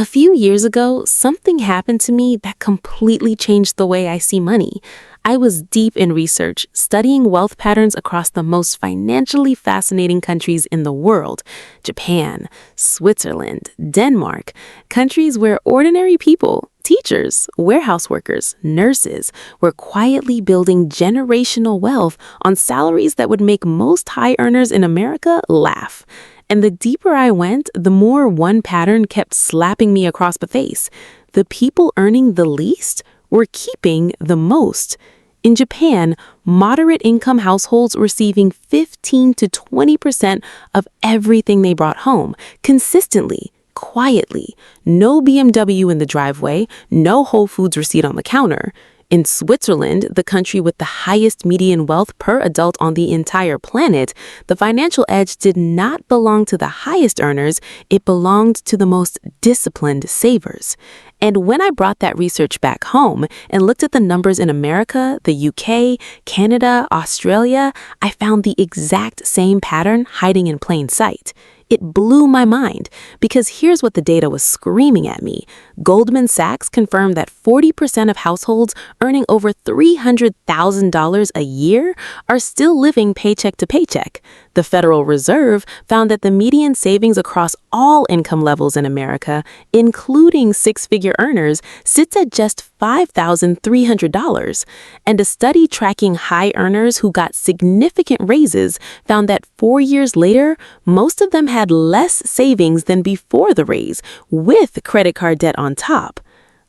A few years ago, something happened to me that completely changed the way I see money. I was deep in research, studying wealth patterns across the most financially fascinating countries in the world: Japan, Switzerland, Denmark, countries where ordinary people, teachers, warehouse workers, nurses, were quietly building generational wealth on salaries that would make most high earners in America laugh. And the deeper I went, the more one pattern kept slapping me across the face. The people earning the least were keeping the most. In Japan, moderate income households receiving 15 to 20% of everything they brought home, consistently, quietly. No BMW in the driveway, no Whole Foods receipt on the counter. In Switzerland, the country with the highest median wealth per adult on the entire planet, the financial edge did not belong to the highest earners, it belonged to the most disciplined savers. And when I brought that research back home and looked at the numbers in America, the UK, Canada, Australia, I found the exact same pattern hiding in plain sight. It blew my mind because here's what the data was screaming at me. Goldman Sachs confirmed that 40% of households earning over $300,000 a year are still living paycheck to paycheck. The Federal Reserve found that the median savings across all income levels in America, including six-figure earners, sits at just $5,300. And a study tracking high earners who got significant raises found that 4 years later, most of them had less savings than before the raise, with credit card debt on top.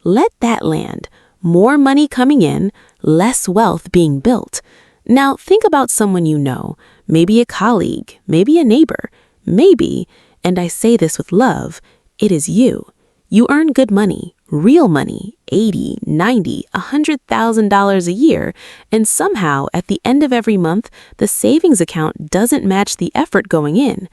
Let that land. More money coming in, less wealth being built. Now think about someone you know, maybe a colleague, maybe a neighbor, maybe, and I say this with love, it is you. You earn good money, real money, $80, $90, $100,000 a year, and somehow at the end of every month, the savings account doesn't match the effort going in.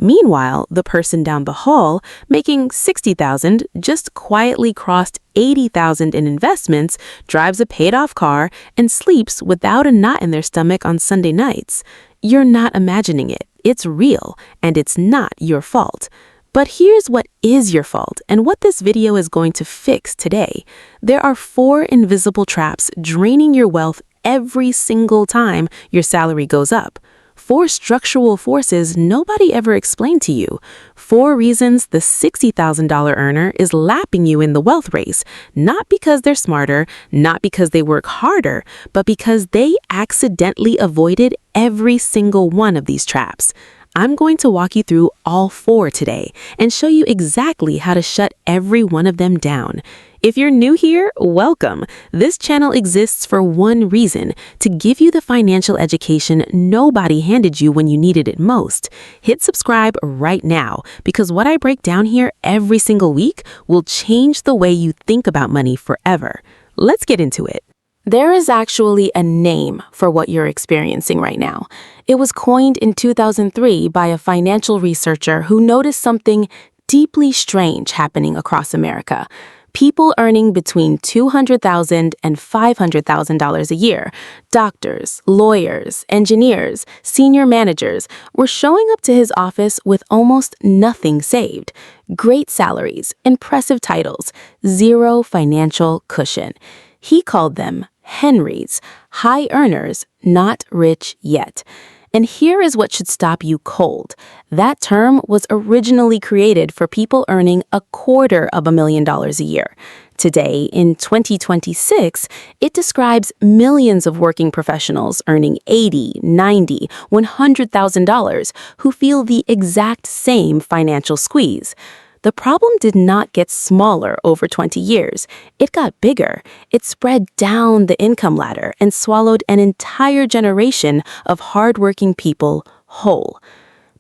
Meanwhile, the person down the hall, making $60,000, just quietly crossed $80,000 in investments, drives a paid-off car, and sleeps without a knot in their stomach on Sunday nights. You're not imagining it. It's real, and it's not your fault. But here's what is your fault and what this video is going to fix today. There are 4 invisible traps draining your wealth every single time your salary goes up. 4 structural forces nobody ever explained to you. 4 reasons the $60,000 earner is lapping you in the wealth race, not because they're smarter, not because they work harder, but because they accidentally avoided every single one of these traps. I'm going to walk you through all 4 today and show you exactly how to shut every one of them down. If you're new here, welcome. This channel exists for one reason: to give you the financial education nobody handed you when you needed it most. Hit subscribe right now because what I break down here every single week will change the way you think about money forever. Let's get into it. There is actually a name for what you're experiencing right now. It was coined in 2003 by a financial researcher who noticed something deeply strange happening across America. People earning between $200,000 and $500,000 a year, doctors, lawyers, engineers, senior managers, were showing up to his office with almost nothing saved. Great salaries, impressive titles, zero financial cushion. He called them Henrys, high earners, not rich yet. And here is what should stop you cold. That term was originally created for people earning $250,000 a year. Today, in 2026, it describes millions of working professionals earning $80,000, $90,000, $100,000 who feel the exact same financial squeeze. The problem did not get smaller over 20 years. It got bigger. It spread down the income ladder and swallowed an entire generation of hardworking people whole.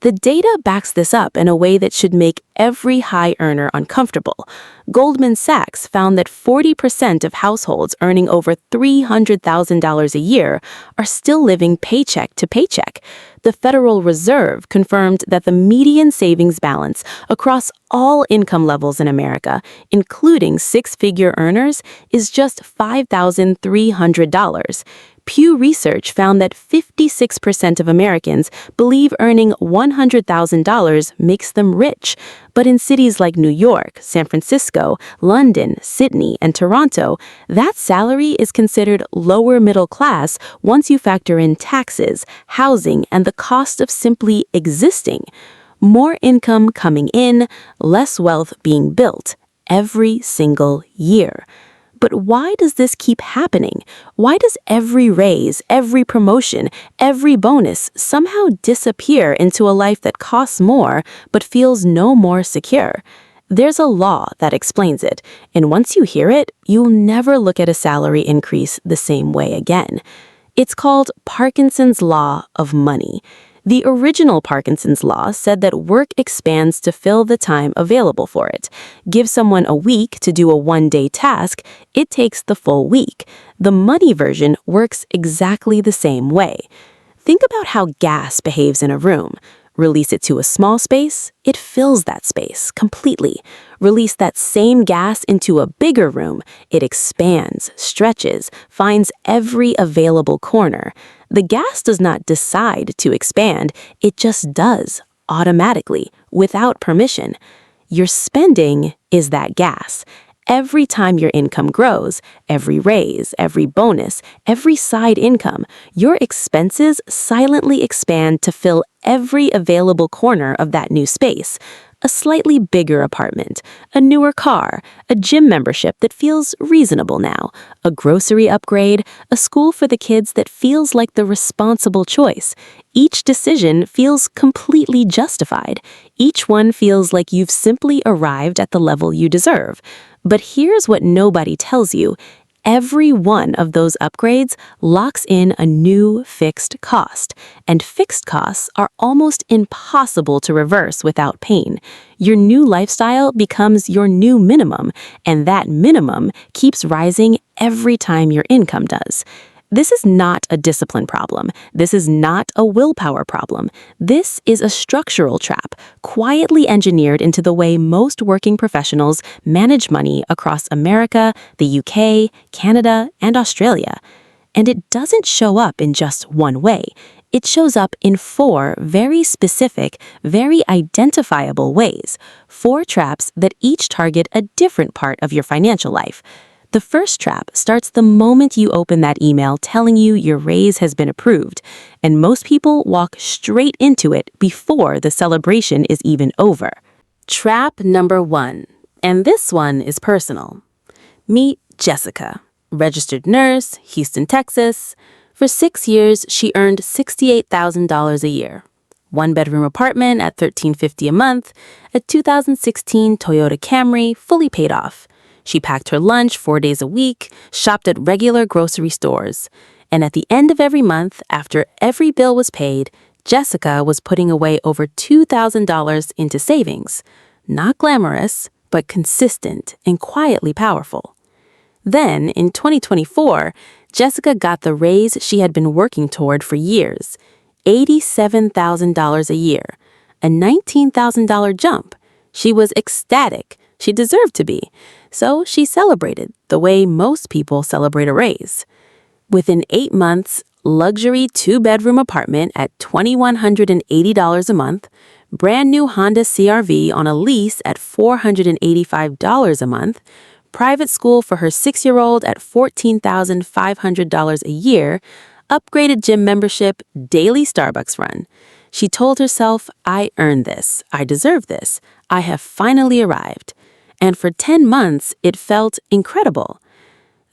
The data backs this up in a way that should make every high earner uncomfortable. Goldman Sachs found that 40% of households earning over $300,000 a year are still living paycheck to paycheck. The Federal Reserve confirmed that the median savings balance across all income levels in America, including six-figure earners, is just $5,300. Pew Research found that 56% of Americans believe earning $100,000 makes them rich. But in cities like New York, San Francisco, London, Sydney, and Toronto, that salary is considered lower middle class once you factor in taxes, housing, and the cost of simply existing. More income coming in, less wealth being built every single year. But why does this keep happening? Why does every raise, every promotion, every bonus somehow disappear into a life that costs more but feels no more secure? There's a law that explains it, and once you hear it, you'll never look at a salary increase the same way again. It's called Parkinson's Law of Money. The original Parkinson's Law said that work expands to fill the time available for it. Give someone a week to do a one-day task, it takes the full week. The money version works exactly the same way. Think about how gas behaves in a room. Release it to a small space, it fills that space completely. Release that same gas into a bigger room, it expands, stretches, finds every available corner. The gas does not decide to expand, it just does, automatically, without permission. Your spending is that gas. Every time your income grows, every raise, every bonus, every side income, your expenses silently expand to fill every available corner of that new space. A slightly bigger apartment, a newer car, a gym membership that feels reasonable now, a grocery upgrade, a school for the kids that feels like the responsible choice. Each decision feels completely justified. Each one feels like you've simply arrived at the level you deserve. But here's what nobody tells you. Every one of those upgrades locks in a new fixed cost, and fixed costs are almost impossible to reverse without pain. Your new lifestyle becomes your new minimum, and that minimum keeps rising every time your income does. This is not a discipline problem. This is not a willpower problem. This is a structural trap, quietly engineered into the way most working professionals manage money across America, the UK, Canada, and Australia. And it doesn't show up in just one way. It shows up in 4 very specific, very identifiable ways. 4 traps that each target a different part of your financial life. The first trap starts the moment you open that email telling you your raise has been approved, and most people walk straight into it before the celebration is even over. Trap number 1, and this one is personal. Meet Jessica, registered nurse, Houston, Texas. For 6 years, she earned $68,000 a year. 1-bedroom apartment at $1,350 a month, a 2016 Toyota Camry fully paid off. She packed her lunch 4 days a week, shopped at regular grocery stores. And at the end of every month, after every bill was paid, Jessica was putting away over $2,000 into savings. Not glamorous, but consistent and quietly powerful. Then, in 2024, Jessica got the raise she had been working toward for years, $87,000 a year, a $19,000 jump. She was ecstatic. She deserved to be. So she celebrated the way most people celebrate a raise. Within 8 months, luxury 2-bedroom apartment at $2,180 a month, brand new Honda CR-V on a lease at $485 a month, private school for her 6-year-old at $14,500 a year, upgraded gym membership, daily Starbucks run. She told herself, I earned this, I deserve this, I have finally arrived. And for 10 months, it felt incredible.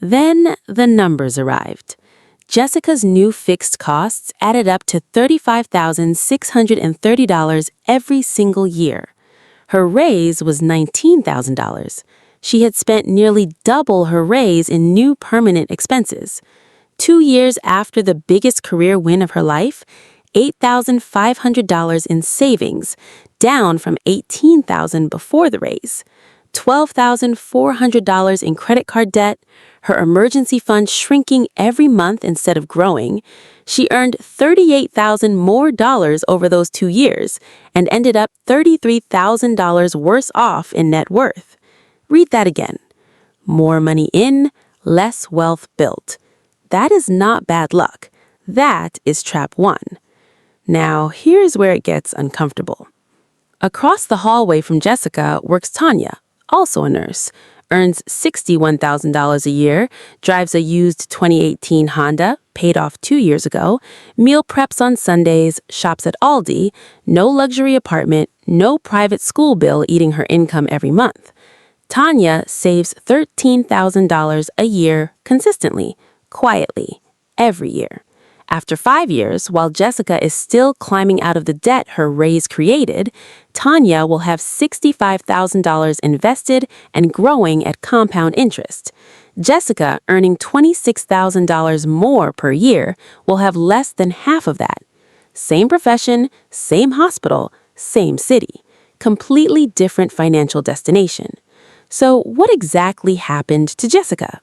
Then the numbers arrived. Jessica's new fixed costs added up to $35,630 every single year. Her raise was $19,000. She had spent nearly double her raise in new permanent expenses. 2 years after the biggest career win of her life, $8,500 in savings, down from $18,000 before the raise. $12,400 in credit card debt, her emergency fund shrinking every month instead of growing. She earned $38,000 more over those 2 years and ended up $33,000 worse off in net worth. Read that again. More money in, less wealth built. That is not bad luck. That is trap 1. Now, here's where it gets uncomfortable. Across the hallway from Jessica works Tanya, also a nurse, earns $61,000 a year, drives a used 2018 Honda, paid off 2 years ago, meal preps on Sundays, shops at Aldi, no luxury apartment, no private school bill eating her income every month. Tanya saves $13,000 a year consistently, quietly, every year. After 5 years, while Jessica is still climbing out of the debt her raise created, Tanya will have $65,000 invested and growing at compound interest. Jessica, earning $26,000 more per year, will have less than half of that. Same profession, same hospital, same city. Completely different financial destination. So what exactly happened to Jessica?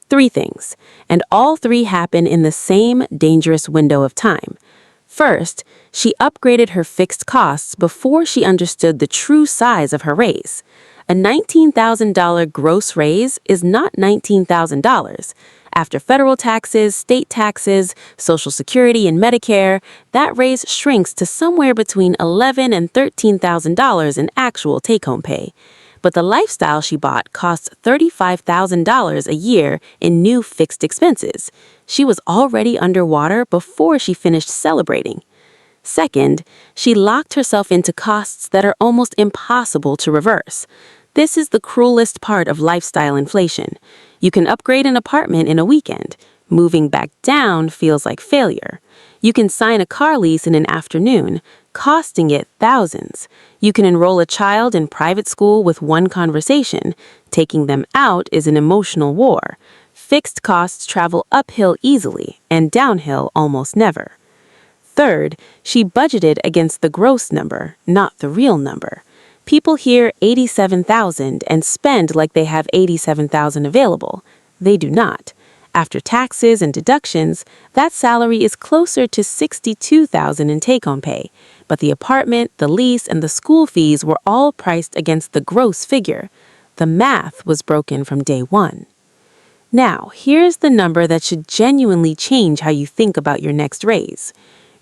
3 things, and all 3 happen in the same dangerous window of time. First, she upgraded her fixed costs before she understood the true size of her raise. A $19,000 gross raise is not $19,000. After federal taxes, state taxes, Social Security, and Medicare, that raise shrinks to somewhere between $11,000 and $13,000 in actual take-home pay. But the lifestyle she bought costs $35,000 a year in new fixed expenses. She was already underwater before she finished celebrating. Second, she locked herself into costs that are almost impossible to reverse. This is the cruelest part of lifestyle inflation. You can upgrade an apartment in a weekend. Moving back down feels like failure. You can sign a car lease in an afternoon, costing it thousands. You can enroll a child in private school with one conversation. Taking them out is an emotional war. Fixed costs travel uphill easily and downhill almost never. Third, she budgeted against the gross number, not the real number. People hear $87,000 and spend like they have $87,000 available. They do not. After taxes and deductions, that salary is closer to $62,000 in take-home pay. But the apartment, the lease, and the school fees were all priced against the gross figure. The math was broken from day one. Now, here's the number that should genuinely change how you think about your next raise.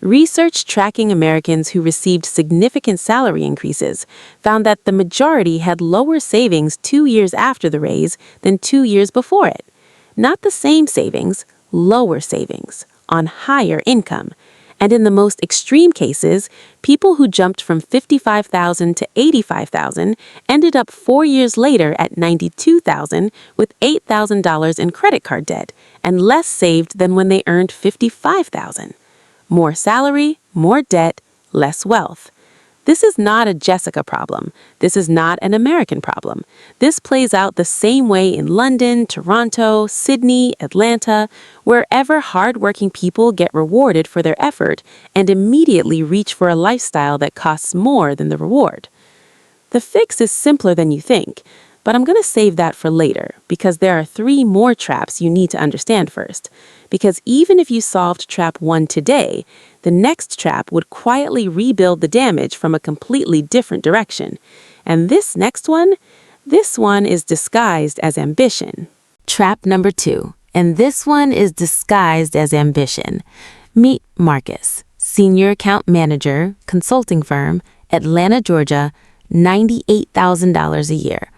Research tracking Americans who received significant salary increases found that the majority had lower savings 2 years after the raise than 2 years before it. Not the same savings, lower savings, on higher income. And in the most extreme cases, people who jumped from $55,000 to $85,000 ended up 4 years later at $92,000 with $8,000 in credit card debt and less saved than when they earned $55,000. More salary, more debt, less wealth. This is not a Jessica problem. This is not an American problem. This plays out the same way in London, Toronto, Sydney, Atlanta, wherever hardworking people get rewarded for their effort and immediately reach for a lifestyle that costs more than the reward. The fix is simpler than you think, but I'm going to save that for later because there are 3 more traps you need to understand first. Because even if you solved trap 1 today, the next trap would quietly rebuild the damage from a completely different direction. And this next one is disguised as ambition. Trap number 2, and this one is disguised as ambition. Meet Marcus, Senior Account Manager, consulting firm, Atlanta, Georgia, $98,000 a year.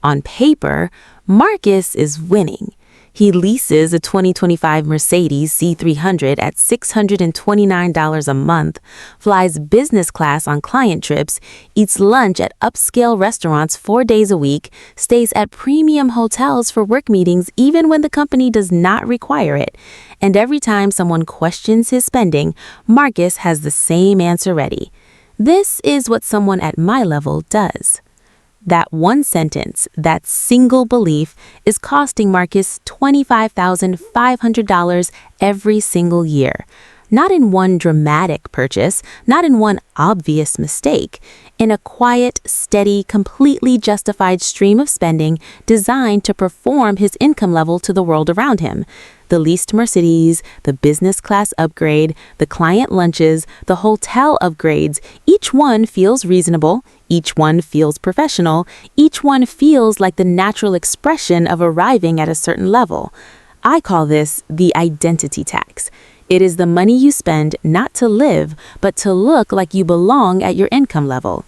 On paper, Marcus is winning. He leases a 2025 Mercedes C300 at $629 a month, flies business class on client trips, eats lunch at upscale restaurants 4 days a week, stays at premium hotels for work meetings even when the company does not require it. And every time someone questions his spending, Marcus has the same answer ready. This is what someone at my level does. That one sentence, that single belief, is costing Marcus $25,500 every single year. Not in one dramatic purchase, not in one obvious mistake, in a quiet, steady, completely justified stream of spending designed to perform his income level to the world around him. The leased Mercedes, the business class upgrade, the client lunches, the hotel upgrades, each one feels reasonable, each one feels professional, each one feels like the natural expression of arriving at a certain level. I call this the identity tax. It is the money you spend not to live, but to look like you belong at your income level.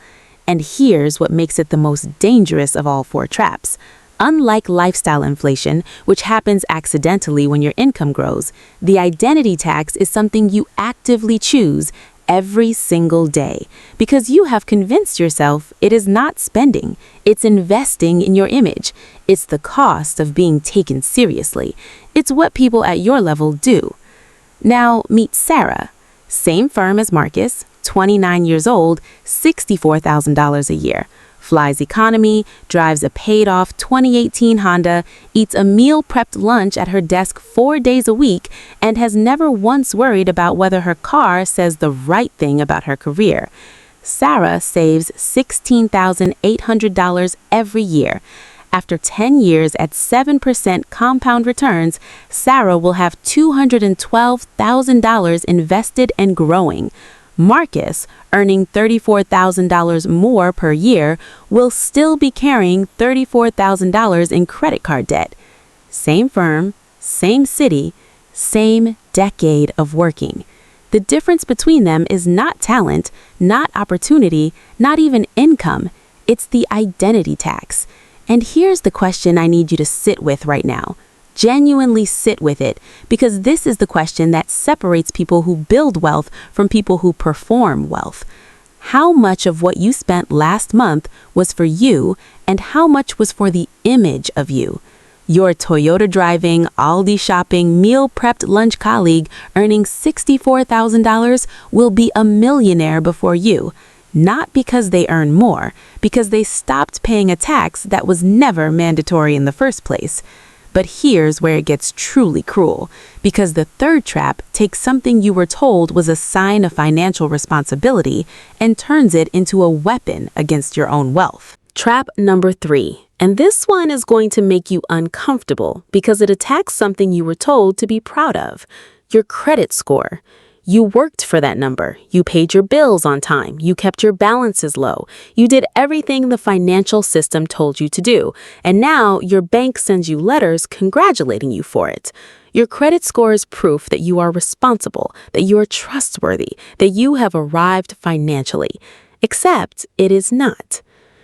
And here's what makes it the most dangerous of all four traps. Unlike lifestyle inflation, which happens accidentally when your income grows, the identity tax is something you actively choose every single day because you have convinced yourself it is not spending, it's investing in your image. It's the cost of being taken seriously. It's what people at your level do. Now meet Sarah, same firm as Marcus, 29 years old, $64,000 a year. Flies economy, drives a paid-off 2018 Honda, eats a meal-prepped lunch at her desk 4 days a week, and has never once worried about whether her car says the right thing about her career. Sarah saves $16,800 every year. After 10 years at 7% compound returns, Sarah will have $212,000 invested and growing. Marcus, earning $34,000 more per year, will still be carrying $34,000 in credit card debt. Same firm, same city, same decade of working. The difference between them is not talent, not opportunity, not even income. It's the identity tax. And here's the question I need you to sit with right now. Genuinely sit with it, because this is the question that separates people who build wealth from people who perform wealth. How much of what you spent last month was for you, and how much was for the image of you? Your Toyota driving, Aldi shopping, meal prepped lunch colleague earning $64,000 will be a millionaire before you. Not because they earn more, because they stopped paying a tax that was never mandatory in the first place. But here's where it gets truly cruel, because the third trap takes something you were told was a sign of financial responsibility and turns it into a weapon against your own wealth. Trap number 3, and this one is going to make you uncomfortable because it attacks something you were told to be proud of, your credit score. You worked for that number. You paid your bills on time. You kept your balances low. You did everything the financial system told you to do. And now your bank sends you letters congratulating you for it. Your credit score is proof that you are responsible, that you are trustworthy, that you have arrived financially. Except it is not.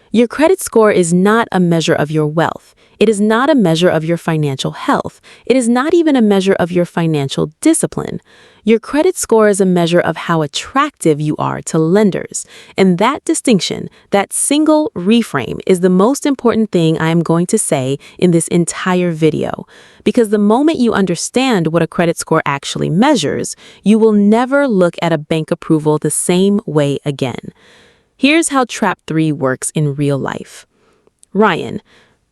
Your credit score is not a measure of your wealth. It is not a measure of your financial health. It is not even a measure of your financial discipline. Your credit score is a measure of how attractive you are to lenders. And that distinction, that single reframe, is the most important thing I am going to say in this entire video. Because the moment you understand what a credit score actually measures, you will never look at a bank approval the same way again. Here's how Trap 3 works in real life. Ryan,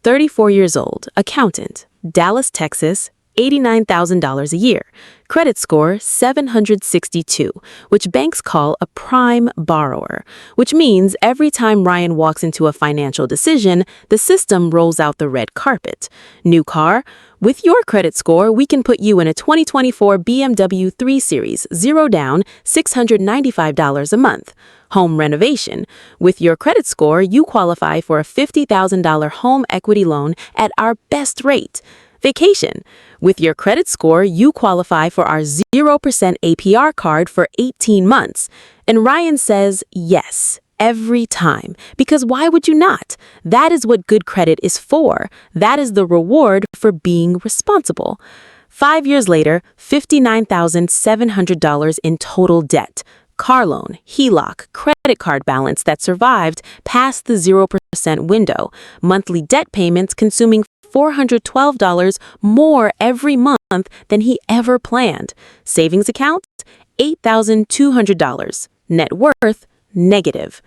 34 years old, accountant, Dallas, Texas, $89,000 a year. Credit score 762, which banks call a prime borrower, which means every time Ryan walks into a financial decision, the system rolls out the red carpet. New car? With your credit score, we can put you in a 2024 BMW 3 Series, 0 down, $695 a month. Home renovation. With your credit score, you qualify for a $50,000 home equity loan at our best rate. Vacation. With your credit score, you qualify for our 0% APR card for 18 months. And Ryan says yes, every time. Because why would you not? That is what good credit is for. That is the reward for being responsible. 5 years later, $59,700 in total debt. Car loan, HELOC, credit card balance that survived past the 0% window. Monthly debt payments consuming $412 more every month than he ever planned. Savings account, $8,200. Net worth, negative.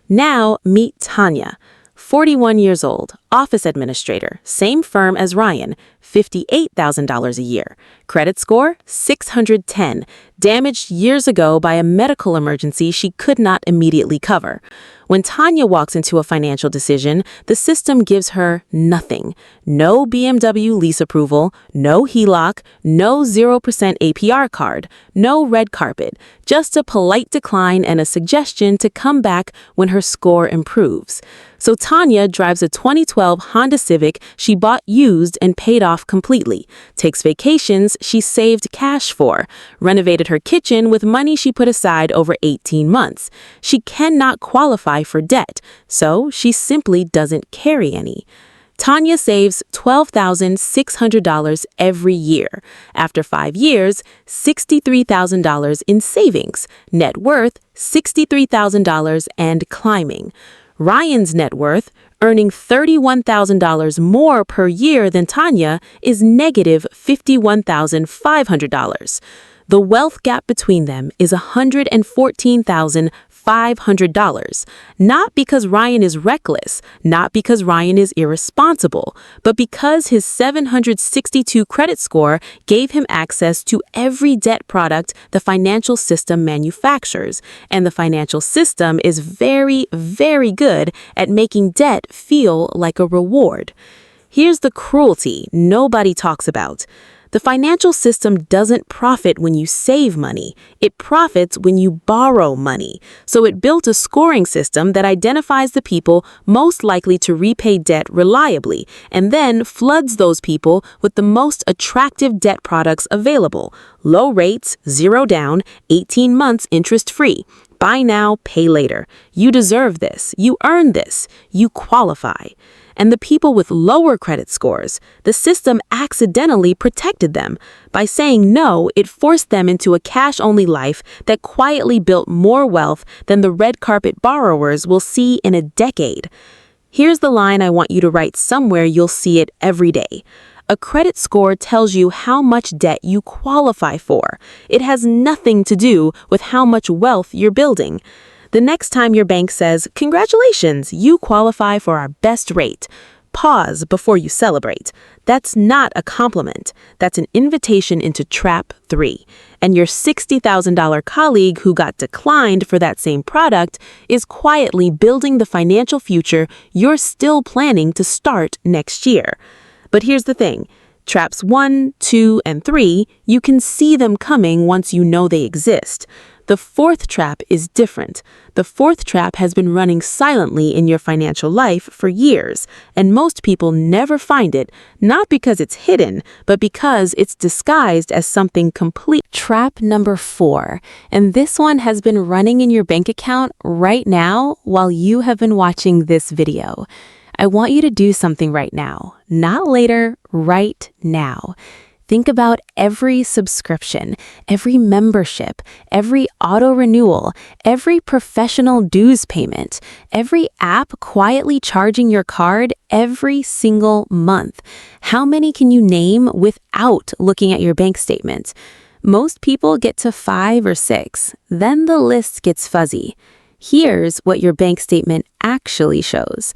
Now meet Tanya, 41 years old, office administrator, same firm as Ryan, $58,000 a year. Credit score, 610, damaged years ago by a medical emergency she could not immediately cover. When Tanya walks into a financial decision, the system gives her nothing. No BMW lease approval, no HELOC, no 0% APR card, no red carpet, just a polite decline and a suggestion to come back when her score improves. So Tanya drives a 2012 2012 Honda Civic she bought used and paid off completely, takes vacations she saved cash for, renovated her kitchen with money she put aside over 18 months. She cannot qualify for debt, so she simply doesn't carry any. Tanya saves $12,600 every year. After 5 years, $63,000 in savings, net worth $63,000 and climbing. Ryan's net worth, earning $31,000 more per year than Tanya, is negative $51,500. The wealth gap between them is $114,500. Not because Ryan is reckless, not because Ryan is irresponsible, but because his 762 credit score gave him access to every debt product the financial system manufactures. And the financial system is very, very good at making debt feel like a reward. Here's the cruelty nobody talks about. The financial system doesn't profit when you save money. It profits when you borrow money. So it built a scoring system that identifies the people most likely to repay debt reliably, and then floods those people with the most attractive debt products available. Low rates, 0 down, 18 months interest-free. Buy now, pay later. You deserve this. You earn this. You qualify. And the people with lower credit scores, the system accidentally protected them. By saying no, it forced them into a cash-only life that quietly built more wealth than the red carpet borrowers will see in a decade. Here's the line I want you to write somewhere you'll see it every day. A credit score tells you how much debt you qualify for. It has nothing to do with how much wealth you're building. The next time your bank says, "Congratulations, you qualify for our best rate," pause before you celebrate. That's not a compliment. That's an invitation into trap 3. And your $60,000 colleague who got declined for that same product is quietly building the financial future you're still planning to start next year. But here's the thing. Traps 1, 2, and 3, you can see them coming once you know they exist. The fourth trap is different. The fourth trap has been running silently in your financial life for years, and most people never find it, not because it's hidden, but because it's disguised as something complete. Trap number 4, and this one has been running in your bank account right now while you have been watching this video. I want you to do something right now, not later, right now. Think about every subscription, every membership, every auto renewal, every professional dues payment, every app quietly charging your card every single month. How many can you name without looking at your bank statement? Most people get to 5 or 6, then the list gets fuzzy. Here's what your bank statement actually shows.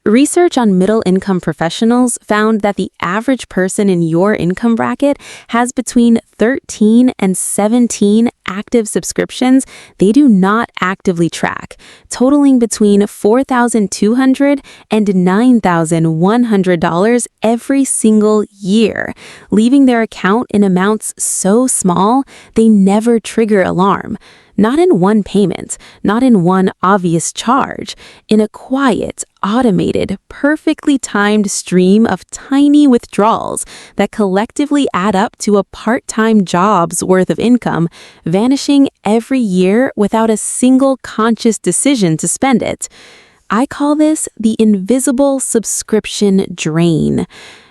Research on middle-income professionals found that the average person in your income bracket has between 13 and 17 active subscriptions they do not actively track, totaling between $4,200 and $9,100 every single year, leaving their account in amounts so small they never trigger alarm. Not in one payment, not in one obvious charge, in a quiet, automated, perfectly timed stream of tiny withdrawals that collectively add up to a part-time job's worth of income, vanishing every year without a single conscious decision to spend it. I call this the invisible subscription drain.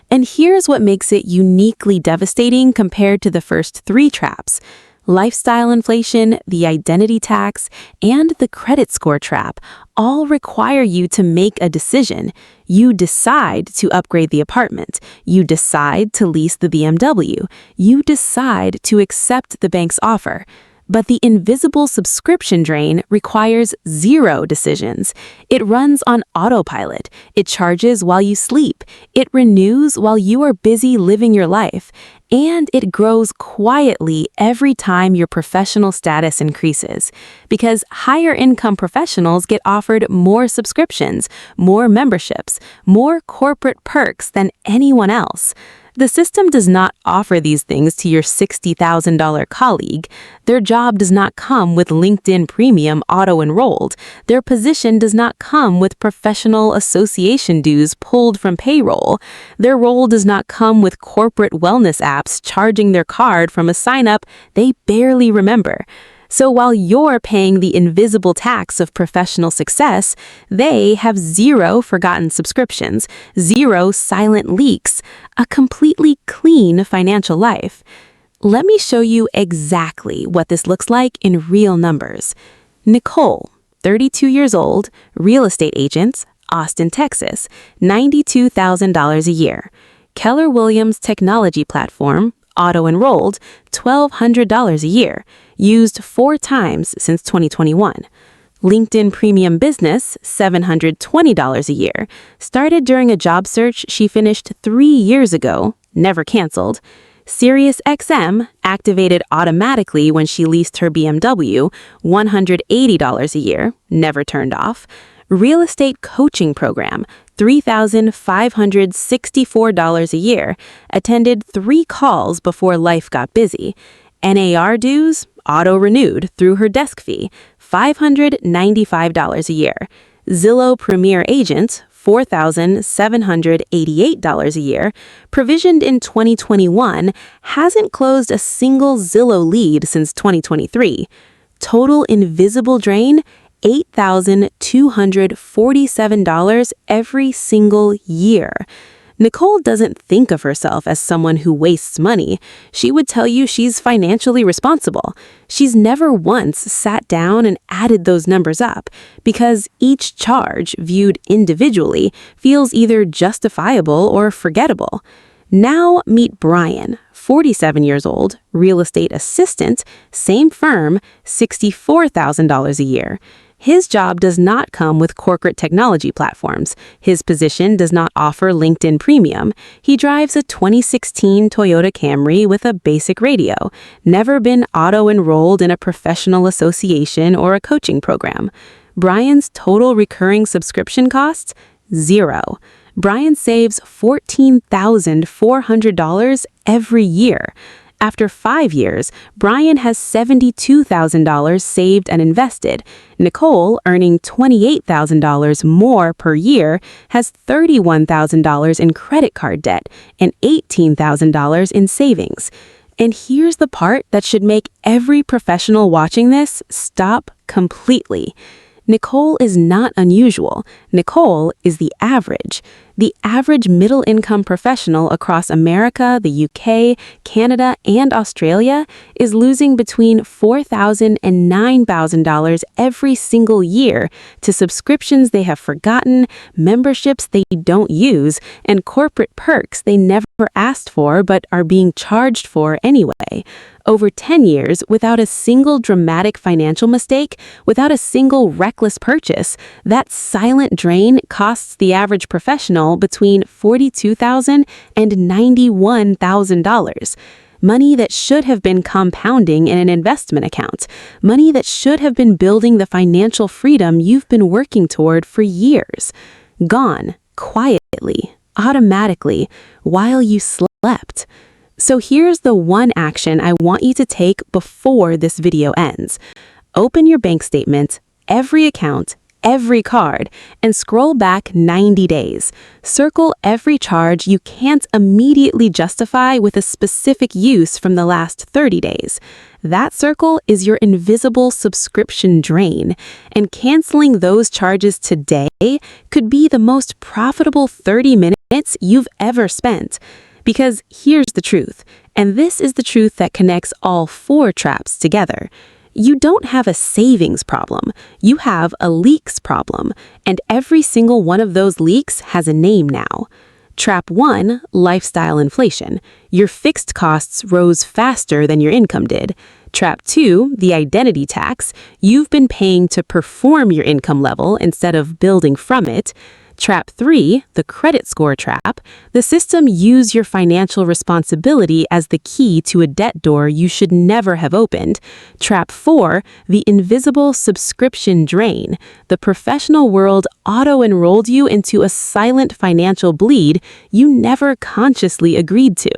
And here's what makes it uniquely devastating compared to the first 3 traps. Lifestyle inflation, the identity tax, and the credit score trap all require you to make a decision. You decide to upgrade the apartment. You decide to lease the BMW. You decide to accept the bank's offer. But the invisible subscription drain requires 0 decisions. It runs on autopilot. It charges while you sleep. It renews while you are busy living your life. And it grows quietly every time your professional status increases. Because higher income professionals get offered more subscriptions, more memberships, more corporate perks than anyone else. The system does not offer these things to your $60,000 colleague. Their job does not come with LinkedIn Premium auto-enrolled. Their position does not come with professional association dues pulled from payroll. Their role does not come with corporate wellness apps charging their card from a sign-up they barely remember. So while you're paying the invisible tax of professional success, they have 0 forgotten subscriptions, 0 silent leaks, a completely clean financial life. Let me show you exactly what this looks like in real numbers. Nicole, 32 years old, real estate agent, Austin, Texas, $92,000 a year. Keller Williams technology platform, auto-enrolled, $1,200 a year, used 4 times since 2021. LinkedIn Premium Business, $720 a year, started during a job search she finished 3 years ago, never canceled. SiriusXM, activated automatically when she leased her BMW, $180 a year, never turned off. Real estate coaching program, $3,564 a year, attended 3 calls before life got busy. NAR dues, auto-renewed through her desk fee, $595 a year. Zillow Premier Agent, $4,788 a year, provisioned in 2021, hasn't closed a single Zillow lead since 2023. Total invisible drain, $8,247 every single year. Nicole doesn't think of herself as someone who wastes money. She would tell you she's financially responsible. She's never once sat down and added those numbers up because each charge, viewed individually, feels either justifiable or forgettable. Now meet Brian, 47 years old, real estate assistant, same firm, $64,000 a year. His job does not come with corporate technology platforms. His position does not offer LinkedIn Premium. He drives a 2016 Toyota Camry with a basic radio, never been auto-enrolled in a professional association or a coaching program. Brian's total recurring subscription costs? 0. Brian saves $14,400 every year. After 5 years, Brian has $72,000 saved and invested. Nicole, earning $28,000 more per year, has $31,000 in credit card debt and $18,000 in savings. And here's the part that should make every professional watching this stop completely. Nicole is not unusual. Nicole is the average. The average middle-income professional across America, the UK, Canada, and Australia is losing between $4,000 and $9,000 every single year to subscriptions they have forgotten, memberships they don't use, and corporate perks they never asked for but are being charged for anyway. Over 10 years, without a single dramatic financial mistake, without a single reckless purchase, that silent drain costs the average professional between $42,000 and $91,000. Money that should have been compounding in an investment account. Money that should have been building the financial freedom you've been working toward for years. Gone, quietly, automatically, while you slept. So here's the one action I want you to take before this video ends. Open your bank statement, every account, every card, and scroll back 90 days. Circle every charge you can't immediately justify with a specific use from the last 30 days. That circle is your invisible subscription drain, and canceling those charges today could be the most profitable 30 minutes you've ever spent. Because here's the truth, and this is the truth that connects all 4 traps together. You don't have a savings problem, you have a leaks problem, and every single one of those leaks has a name now. Trap 1, lifestyle inflation. Your fixed costs rose faster than your income did. Trap 2, the identity tax. You've been paying to perform your income level instead of building from it. Trap 3, the credit score trap. The system use your financial responsibility as the key to a debt door you should never have opened. Trap 4, the invisible subscription drain. The professional world auto-enrolled you into a silent financial bleed you never consciously agreed to.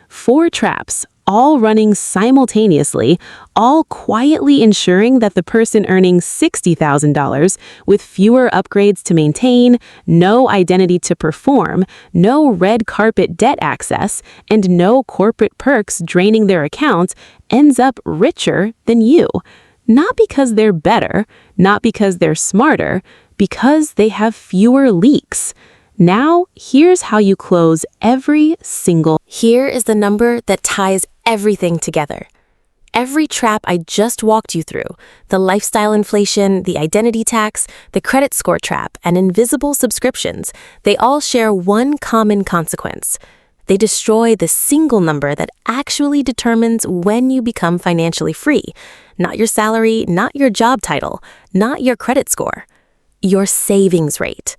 4 traps, all running simultaneously, all quietly ensuring that the person earning $60,000 with fewer upgrades to maintain, no identity to perform, no red carpet debt access, and no corporate perks draining their account ends up richer than you. Not because they're better, not because they're smarter, because they have fewer leaks. Now, here's how you close every single. Here is the number that ties everything together. Every trap I just walked you through, the lifestyle inflation, the identity tax, the credit score trap, and invisible subscriptions, they all share one common consequence. They destroy the single number that actually determines when you become financially free. Not your salary, not your job title, not your credit score. Your savings rate.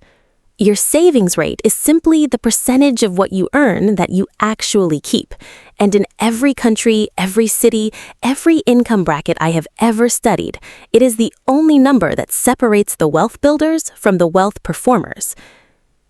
Your savings rate is simply the percentage of what you earn that you actually keep. And in every country, every city, every income bracket I have ever studied, it is the only number that separates the wealth builders from the wealth performers.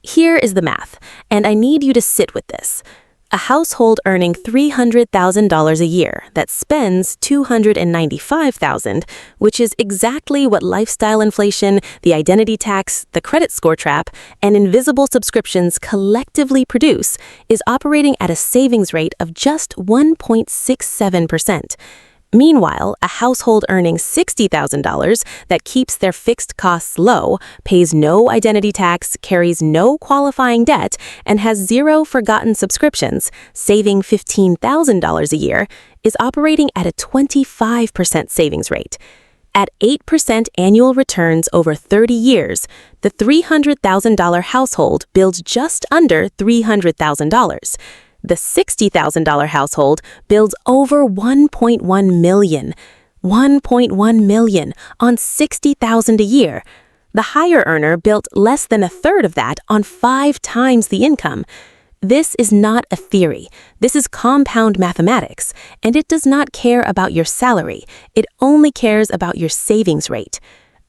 Here is the math, and I need you to sit with this. A household earning $300,000 a year that spends $295,000, which is exactly what lifestyle inflation, the identity tax, the credit score trap, and invisible subscriptions collectively produce, is operating at a savings rate of just 1.67%. Meanwhile, a household earning $60,000 that keeps their fixed costs low, pays no identity tax, carries no qualifying debt, and has 0 forgotten subscriptions, saving $15,000 a year, is operating at a 25% savings rate. At 8% annual returns over 30 years, the $300,000 household builds just under $300,000. The $60,000 household builds over $1.1 million. $1.1 million on $60,000 a year. The higher earner built less than a third of that on 5 times the income. This is not a theory. This is compound mathematics, and it does not care about your salary. It only cares about your savings rate.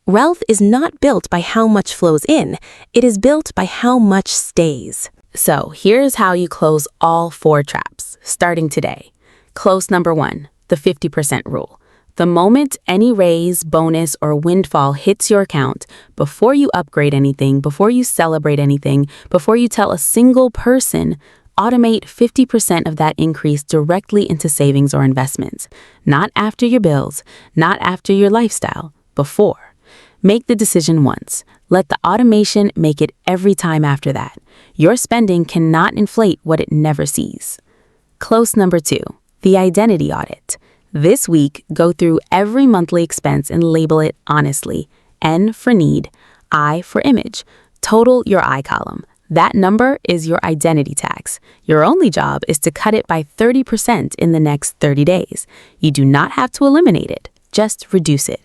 Wealth is not built by how much flows in. It is built by how much stays. So here's how you close all 4 traps, starting today. Close number 1, the 50% rule. The moment any raise, bonus, or windfall hits your account, before you upgrade anything, before you celebrate anything, before you tell a single person, automate 50% of that increase directly into savings or investments. Not after your bills, not after your lifestyle, before. Make the decision once. Let the automation make it every time after that. Your spending cannot inflate what it never sees. Close number 2, the identity audit. This week, go through every monthly expense and label it honestly. N for need, I for image. Total your I column. That number is your identity tax. Your only job is to cut it by 30% in the next 30 days. You do not have to eliminate it, just reduce it.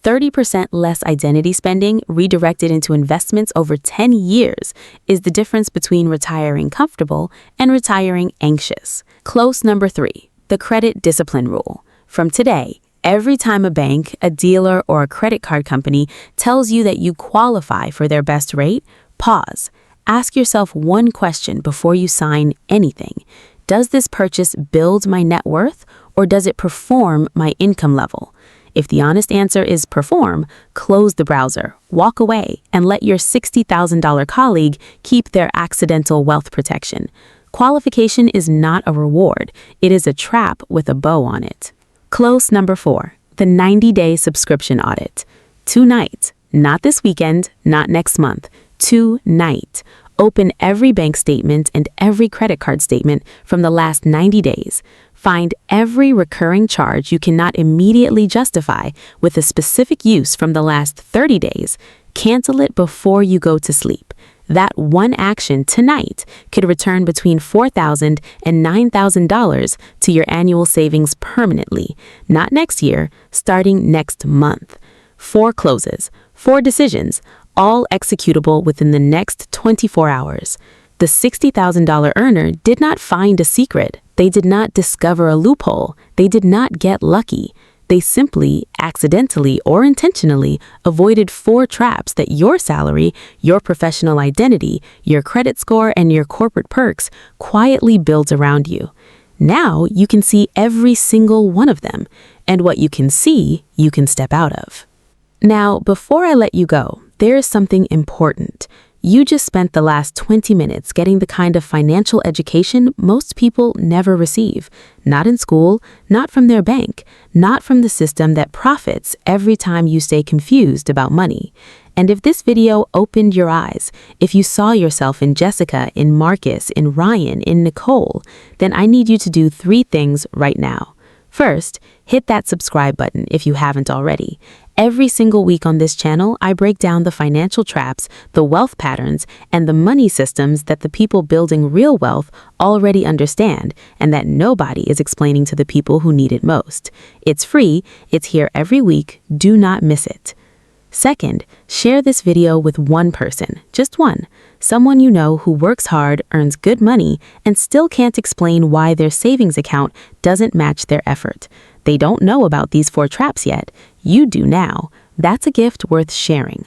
30% less identity spending redirected into investments over 10 years is the difference between retiring comfortable and retiring anxious. Close number 3, the credit discipline rule. From today, every time a bank, a dealer, or a credit card company tells you that you qualify for their best rate, pause. Ask yourself one question before you sign anything. Does this purchase build my net worth, or does it perform my income level? If the honest answer is perform, close the browser, walk away, and let your $60,000 colleague keep their accidental wealth protection. Qualification is not a reward. It is a trap with a bow on it. Close number 4, the 90-day subscription audit. Tonight, not this weekend, not next month, tonight. Open every bank statement and every credit card statement from the last 90 days. Find every recurring charge you cannot immediately justify with a specific use from the last 30 days. Cancel it before you go to sleep. That one action tonight could return between $4,000 and $9,000 to your annual savings permanently, not next year, starting next month. 4 closes, 4 decisions, all executable within the next 24 hours. The $60,000 earner did not find a secret. They did not discover a loophole. They did not get lucky. They simply, accidentally or intentionally, avoided 4 traps that your salary, your professional identity, your credit score, and your corporate perks quietly builds around you. Now you can see every single one of them, and what you can see, you can step out of. Now, before I let you go, there is something important. You just spent the last 20 minutes getting the kind of financial education most people never receive. Not in school, not from their bank, not from the system that profits every time you stay confused about money. And if this video opened your eyes, if you saw yourself in Jessica, in Marcus, in Ryan, in Nicole, then I need you to do 3 things right now. First, hit that subscribe button if you haven't already. Every single week on this channel, I break down the financial traps, the wealth patterns, and the money systems that the people building real wealth already understand and that nobody is explaining to the people who need it most. It's free, it's here every week, do not miss it. Second, share this video with one person, just one, someone you know who works hard, earns good money, and still can't explain why their savings account doesn't match their effort. They don't know about these 4 traps yet. You do now. That's a gift worth sharing.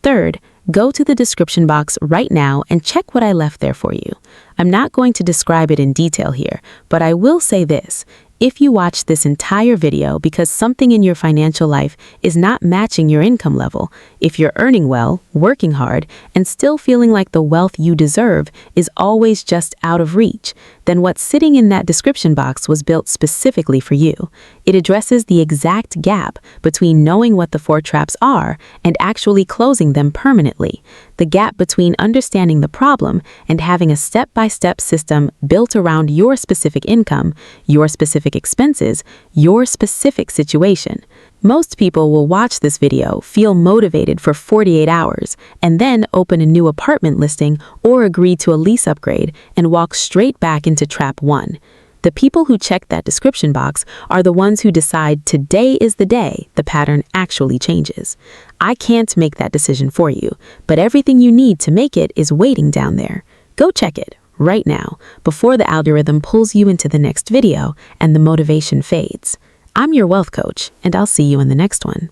Third, go to the description box right now and check what I left there for you. I'm not going to describe it in detail here, but I will say this. If you watch this entire video because something in your financial life is not matching your income level, if you're earning well, working hard, and still feeling like the wealth you deserve is always just out of reach, then what's sitting in that description box was built specifically for you. It addresses the exact gap between knowing what the 4 traps are and actually closing them permanently. The gap between understanding the problem and having a step-by-step system built around your specific income, your specific expenses, your specific situation. Most people will watch this video, feel motivated for 48 hours, and then open a new apartment listing or agree to a lease upgrade and walk straight back into trap 1. The people who check that description box are the ones who decide today is the day the pattern actually changes. I can't make that decision for you, but everything you need to make it is waiting down there. Go check it right now before the algorithm pulls you into the next video and the motivation fades. I'm your wealth coach, and I'll see you in the next one.